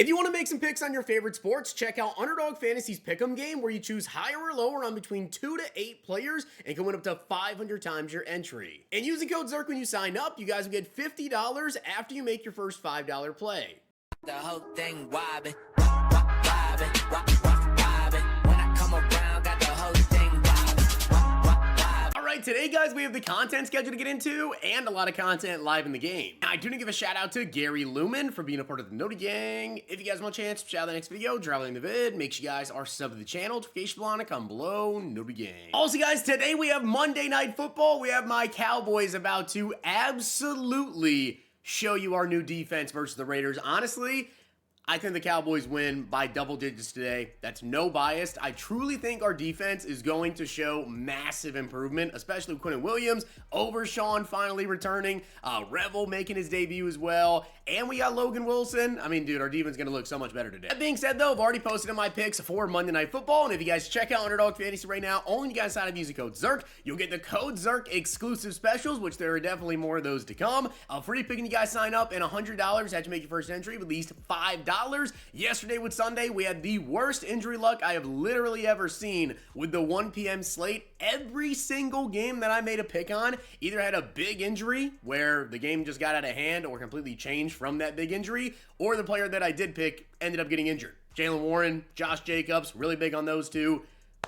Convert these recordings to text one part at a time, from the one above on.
If you want to make some picks on your favorite sports, check out Underdog Fantasy's Pick'em game, where you choose higher or lower on between 2 to 8 players and can win up to 500 times your entry. And using code ZIRK when you sign up, you guys will get $50 after you make your first $5 play. The whole thing wobbin', wobbin', wobbin'. When I come around, got the whole thing wobbin'. Alright, today guys, we have the content schedule to get into and a lot of content live in the game. I do need to give a shout out to Gary Lumen for being a part of the Noti Gang. If you guys want a chance, shout out the next video, drop a link in the vid, make sure you guys are subbed to the channel, notification bell on it, come below, Noti Gang. Also guys, today we have Monday Night Football. We have my Cowboys about to absolutely show you our new defense versus the Raiders. Honestly, I think the Cowboys win by double digits today. That's no bias. I truly think our defense is going to show massive improvement, especially with Quentin Williams, Overshawn finally returning, Revel making his debut as well, and we got Logan Wilson. I mean, dude, our defense is going to look so much better today. That being said, though, I've already posted in my picks for Monday Night Football, and if you guys check out Underdog Fantasy right now, only you guys sign up using code ZIRK, you'll get the code ZIRK exclusive specials, which there are definitely more of those to come. Free picking you guys sign up, and $100 had to make your first entry with at least $5. Yesterday with Sunday, we had the worst injury luck I have literally ever seen with the 1 p.m. slate. Every single game that I made a pick on either had a big injury where the game just got out of hand or completely changed from that big injury, or the player that I did pick ended up getting injured. Jalen Warren, Josh Jacobs, really big on those two.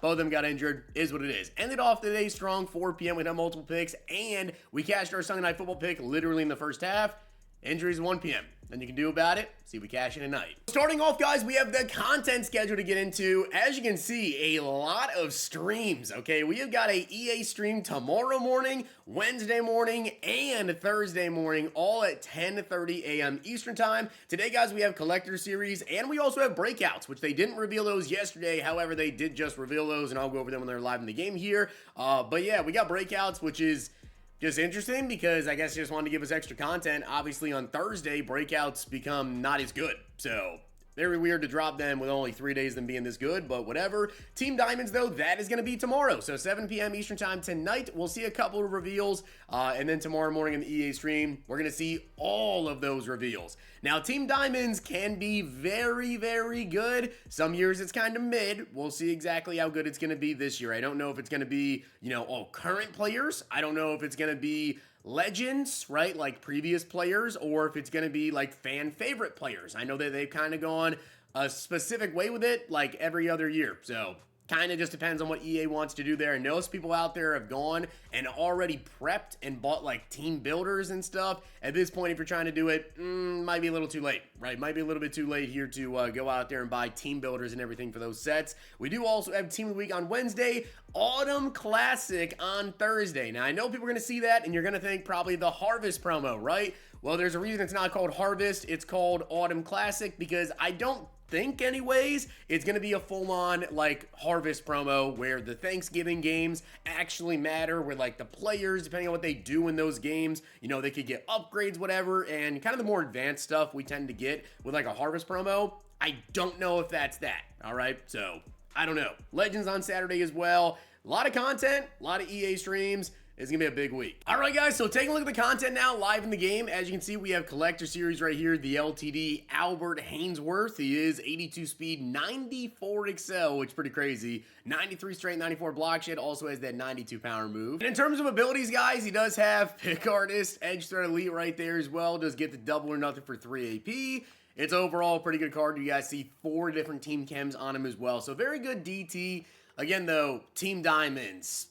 Both of them got injured, is what it is. Ended off the day strong, 4 p.m. We had multiple picks, and we cashed our Sunday Night Football pick literally in the first half. Injuries 1 p.m. Nothing you can do about it. See if we cash in tonight. Starting off, guys, we have the content schedule to get into. As you can see, a lot of streams, okay? We have got a EA stream tomorrow morning, Wednesday morning, and Thursday morning, all at 10:30 a.m. Eastern time. Today, guys, we have Collector Series, and we also have Breakouts, which they didn't reveal those yesterday. However, they did just reveal those, and I'll go over them when they're live in the game here. But yeah, we got Breakouts, which is just interesting because I guess they just wanted to give us extra content. Obviously, on Thursday, breakouts become not as good. So, very weird to drop them with only 3 days of them being this good, but whatever. Team Diamonds, though, that is going to be tomorrow. So, 7 p.m. Eastern time tonight. We'll see a couple of reveals. And then tomorrow morning in the EA stream, we're going to see all of those reveals. Now, Team Diamonds can be very, very good. Some years it's kind of mid. We'll see exactly how good it's going to be this year. I don't know if it's going to be, all current players. I don't know if it's going to be legends, right, like previous players, or if it's going to be like fan favorite players. I know that they've kind of gone a specific way with it like every other year. So kind of just depends on what EA wants to do there. And most people out there have gone and already prepped and bought like team builders and stuff. At this point, if you're trying to do it, might be a little too late, right? Might be a little bit too late here to go out there and buy team builders and everything for those sets. We do also have Team of the Week on Wednesday, Autumn Classic on Thursday. Now, I know people are going to see that and you're going to think probably the Harvest promo, right? Well, there's a reason it's not called Harvest. It's called Autumn Classic because I don't think anyways it's gonna be a full-on like Harvest promo where the Thanksgiving games actually matter, where like the players, depending on what they do in those games, they could get upgrades, whatever, and kind of the more advanced stuff we tend to get with like a Harvest promo. I don't know if that's that. All right, so I don't know. Legends on Saturday as well. A lot of content, a lot of EA streams. It's going to be a big week. All right, guys, so taking a look at the content now live in the game. As you can see, we have Collector Series right here, the LTD Albert Haynesworth. He is 82 speed, 94 excel, which is pretty crazy. 93 strength, 94 block shed, also has that 92 power move. And in terms of abilities, guys, he does have Pick Artist, Edge Threat Elite right there as well. Does get the double or nothing for 3 AP. It's overall a pretty good card. You guys see 4 different team chems on him as well. So very good DT. Again, though, Team Diamonds,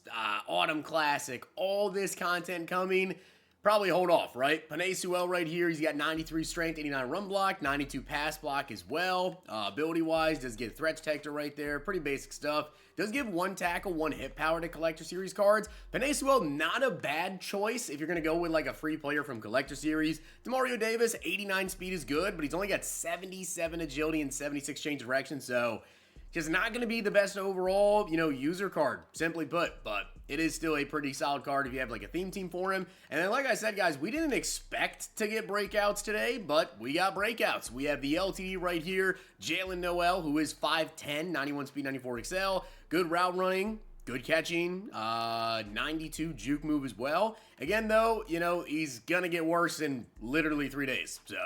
Autumn Classic, all this content coming, probably hold off, right? Panay Sewell right here, he's got 93 strength, 89 run block, 92 pass block as well. Ability-wise, does get threat detector right there, pretty basic stuff. Does give 1 tackle, 1 hit power to Collector Series cards. Panay Sewell, not a bad choice if you're going to go with like a free player from Collector Series. Demario Davis, 89 speed is good, but he's only got 77 agility and 76 change direction, so just not going to be the best overall, user card, simply put, but it is still a pretty solid card if you have like a theme team for him. And then, like I said, guys, we didn't expect to get breakouts today, but we got breakouts. We have the LTD right here, Jalen Noel, who is 5'10", 91 speed, 94 excel, good route running, good catching, 92 juke move as well. Again, though, he's going to get worse in literally 3 days, so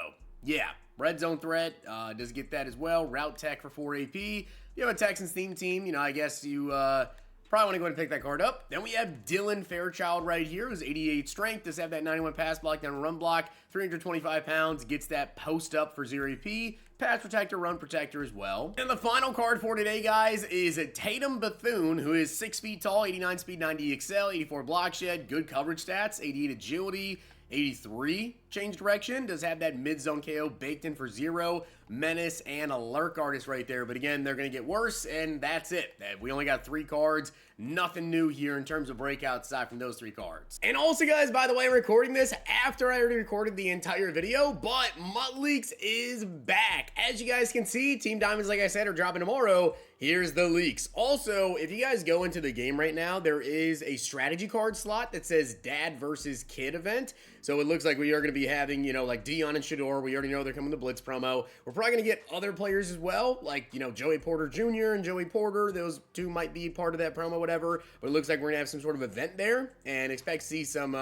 Yeah, red zone threat does get that as well. Route tech for 4 AP. If you have a Texans theme team, you know, I guess you probably want to go ahead and pick that card up. Then we have Dylan Fairchild right here, who's 88 strength, does have that 91 pass block, down run block, 325 pounds, gets that post up for 0 AP. Pass protector, run protector as well. And the final card for today, guys, is a Tatum Bethune, who is 6 feet tall, 89 speed, 90 XL, 84 block shed, good coverage stats, 88 agility, 83 change direction, does have that mid-zone KO baked in for 0, menace, and a lurk artist right there. But again, they're going to get worse, and that's it. We only got 3 cards. Nothing new here in terms of breakouts aside from those 3 cards. And also, guys, by the way, I'm recording this after I already recorded the entire video, but MUT Leaks is back. As you guys can see, Team Diamonds, like I said, are dropping tomorrow. Here's the leaks. Also, if you guys go into the game right now, there is a strategy card slot that says Dad versus Kid event. So it looks like we are going to be having, you know, like Dion and Shador. We already know they're coming to Blitz promo. We're probably going to get other players as well, like, you know, Joey Porter Jr. and Joey Porter. Those 2 might be part of that promo, whatever. But it looks like we're going to have some sort of event there and expect to see some,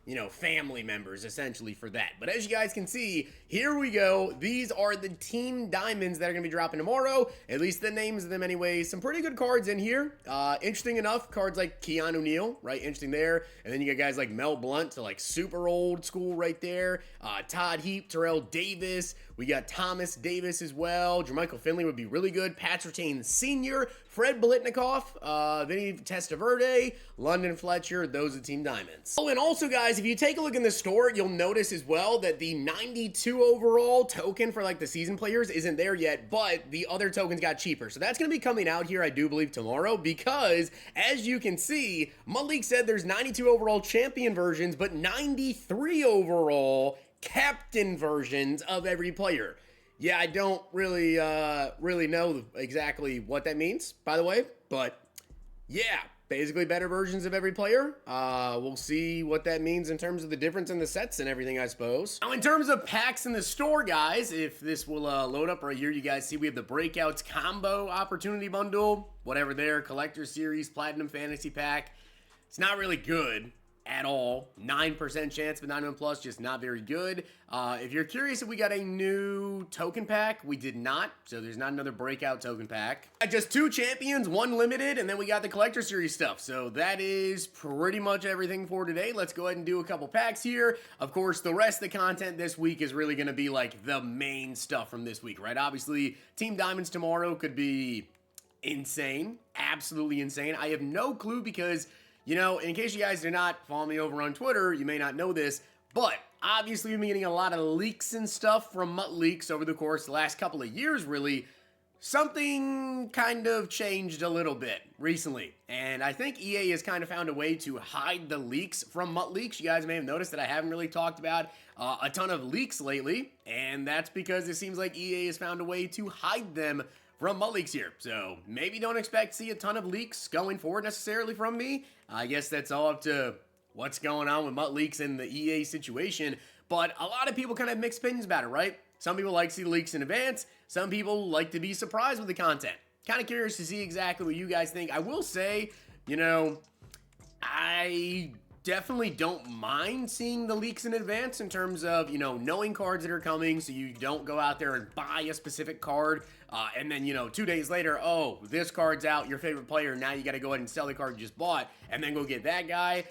you know, family members essentially for that. But as you guys can see, here we go. These are the Team Diamonds that are going to be dropping tomorrow. At least the names of them anyway. Some pretty good cards in here. Interesting enough, cards like Keanu Neal, right? Interesting there. And then you got guys like Mel Blount, so like super old school right there. Todd Heap, Terrell Davis. We got Thomas Davis as well. Jermichael Finley would be really good. Pat Surtain Sr., Fred Biletnikoff, Vinny Testaverde, London Fletcher. Those are Team Diamonds. Oh, and also, guys, if you take a look in the store, you'll notice as well that the 92 overall token for like the season players isn't there yet, but the other tokens got cheaper. So that's going to be coming out here, I do believe, tomorrow, because as you can see, Malik said there's 92 overall champion versions, but 93 overall captain versions of every player. Yeah, I don't really know exactly what that means, by the way, but yeah, basically better versions of every player. We'll see what that means in terms of the difference in the sets and everything, I suppose. Now, in terms of packs in the store, guys, if this will load up right here, you guys see we have the Breakouts Combo Opportunity Bundle, whatever there, Collector Series, Platinum Fantasy Pack. It's not really good at all. 9% chance, but 91 plus, just not very good. If you're curious if we got a new token pack, we did not, so there's not another breakout token pack. Just 2 champions, 1 limited, and then we got the collector series stuff. So that is pretty much everything for today. Let's go ahead and do a couple packs here. Of course, the rest of the content this week is really going to be like the main stuff from this week, right? Obviously, Team Diamonds tomorrow could be insane, absolutely insane. I have no clue because, you know, in case you guys do not follow me over on Twitter, you may not know this, but obviously we've been getting a lot of leaks and stuff from MUT Leaks over the course of the last couple of years, really. Something kind of changed a little bit recently, and I think EA has kind of found a way to hide the leaks from MUT Leaks. You guys may have noticed that I haven't really talked about a ton of leaks lately, and that's because it seems like EA has found a way to hide them from MUT Leaks here. So maybe don't expect to see a ton of leaks going forward necessarily from me. I guess that's all up to what's going on with MUT Leaks and the EA situation. But a lot of people kind of have mixed opinions about it, right? Some people like to see the leaks in advance. Some people like to be surprised with the content. Kind of curious to see exactly what you guys think. I will say, you know, I definitely don't mind seeing the leaks in advance in terms of, you know, knowing cards that are coming so you don't go out there and buy a specific card and then, you know, 2 days later, oh, this card's out, your favorite player, now you got to go ahead and sell the card you just bought and then go get that guy.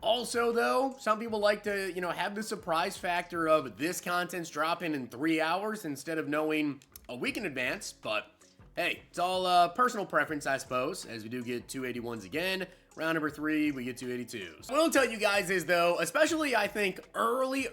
Also, though, some people like to, you know, have the surprise factor of this content's dropping in 3 hours instead of knowing a week in advance, but hey, it's all personal preference, I suppose, as we do get 281s again. Round number 3, we get 282s. What I'll tell you guys is, though, especially, I think, early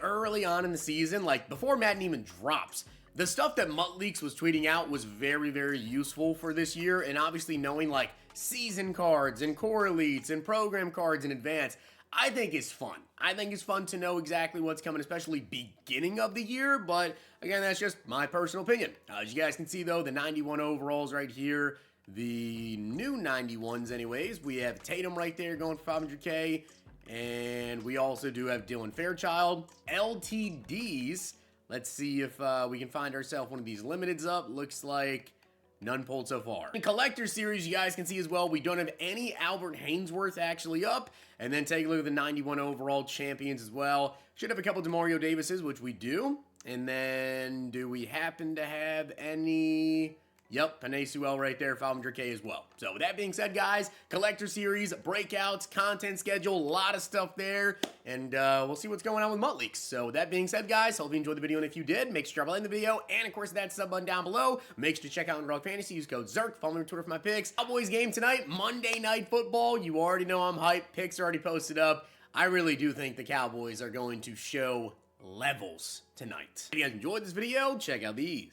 on in the season, like before Madden even drops, the stuff that MUT Leaks was tweeting out was very, very useful for this year, and obviously knowing, like, season cards and core elites and program cards in advance, I think is fun. I think it's fun to know exactly what's coming, especially beginning of the year, but again, that's just my personal opinion. As you guys can see, though, the 91 overalls right here, the new 91s anyways, we have Tatum right there going for 500K, and we also do have Dylan Fairchild. LTDs, let's see if we can find ourselves one of these limiteds up. Looks like none pulled so far. In Collector Series, you guys can see as well, we don't have any Albert Hainsworth actually up. And then take a look at the 91 overall champions as well. Should have a couple DeMario Davises, which we do. And then, do we happen to have any... Yep, Panay Sewell right there, 500K as well. So with that being said, guys, collector series, breakouts, content schedule, a lot of stuff there. And we'll see what's going on with Mutt Leaks. So with that being said, guys, hope you enjoyed the video. And if you did, make sure to drop a like in the video. And of course, that sub button down below. Make sure to check out Underdog Fantasy. Use code ZERK. Follow me on Twitter for my picks. Cowboys game tonight, Monday Night Football. You already know I'm hyped. Picks are already posted up. I really do think the Cowboys are going to show levels tonight. If you guys enjoyed this video, check out these.